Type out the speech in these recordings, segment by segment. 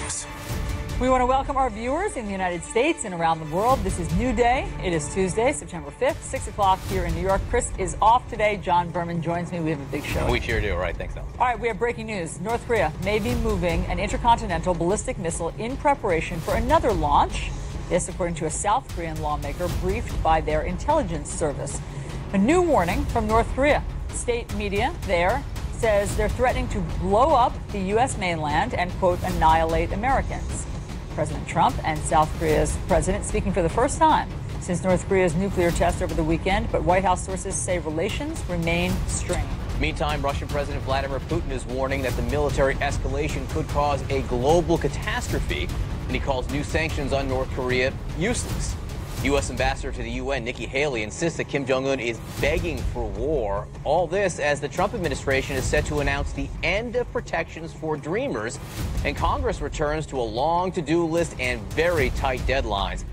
News. We want to welcome our viewers in the United States and around the world. This is New Day. It is Tuesday, September 5th, 6 o'clock here in New York. Chris is off today. John Berman joins me. We have a big show. We sure do. All right, thanks, Al. All right, we have breaking news. North Korea may be moving an intercontinental ballistic missile in preparation for another launch. This, according to a South Korean lawmaker briefed by their intelligence service. A new warning from North Korea. State media there says they're threatening to blow up the U.S. mainland and, quote, annihilate Americans. President Trump and South Korea's president speaking for the first time since North Korea's nuclear test over the weekend, but White House sources say relations remain strained. Meantime, Russian President Vladimir Putin is warning that the military escalation could cause a global catastrophe, and he calls new sanctions on North Korea useless. U.S. Ambassador to the UN, Nikki Haley, insists that Kim Jong-un is begging for war. All this as the Trump administration is set to announce the end of protections for dreamers, and Congress returns to a long to-do list and very tight deadlines.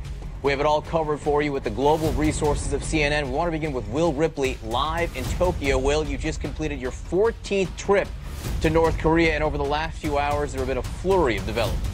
We have it all covered for you with the global resources of CNN. We want to begin with Will Ripley live in Tokyo. Will, you just completed your 14th trip to North Korea, and over the last few hours, there have been a flurry of developments.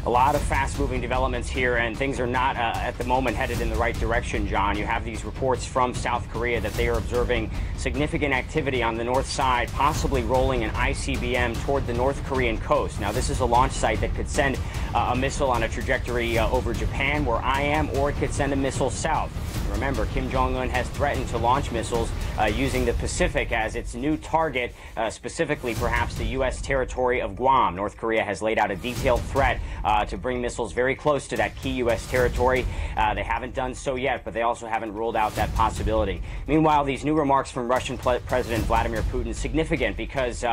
A lot of fast-moving developments here, and things are not, at the moment, headed in the right direction, John. You have these reports from South Korea that they are observing significant activity on the north side, possibly rolling an ICBM toward the North Korean coast. Now, this is a launch site that could send a missile on a trajectory over Japan, where I am, or it could send a missile south. Remember, Kim Jong-un has threatened to launch missiles using the Pacific as its new target, specifically perhaps the U.S. territory of Guam. North Korea has laid out a detailed threat to bring missiles very close to that key U.S. territory. They haven't done so yet, but they also haven't ruled out that possibility. Meanwhile, these new remarks from Russian President Vladimir Putin significant because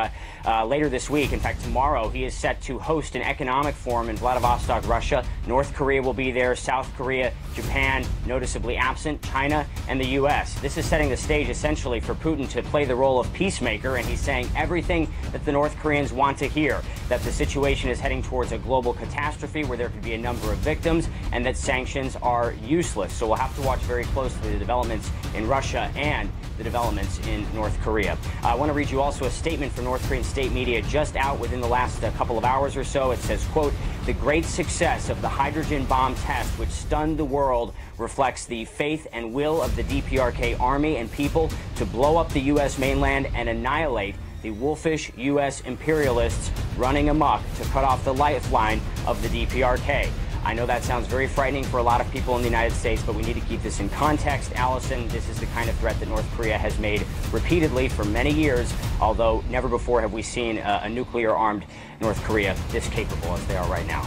later this week, in fact tomorrow, he is set to host an economic forum in Vladivostok, Russia. North Korea will be there, South Korea, Japan, noticeably absent, China, and the U.S. This is setting the stage essentially for Putin to play the role of peacemaker, and he's saying everything that the North Koreans want to hear, that the situation is heading towards a global catastrophe where there could be a number of victims and that sanctions are useless. So we'll have to watch very closely the developments in Russia and the developments in North Korea. I want to read you also a statement from North Korean state media just out within the last couple of hours or so. It says, quote, "The great success of the hydrogen bomb test, which stunned the world, reflects the faith and will of the DPRK army and people to blow up the U.S. mainland and annihilate the wolfish U.S. imperialists running amok to cut off the lifeline of the DPRK." I know that sounds very frightening for a lot of people in the United States, but we need to keep this in context. Allison, this is the kind of threat that North Korea has made repeatedly for many years, although never before have we seen a nuclear-armed North Korea this capable as they are right now.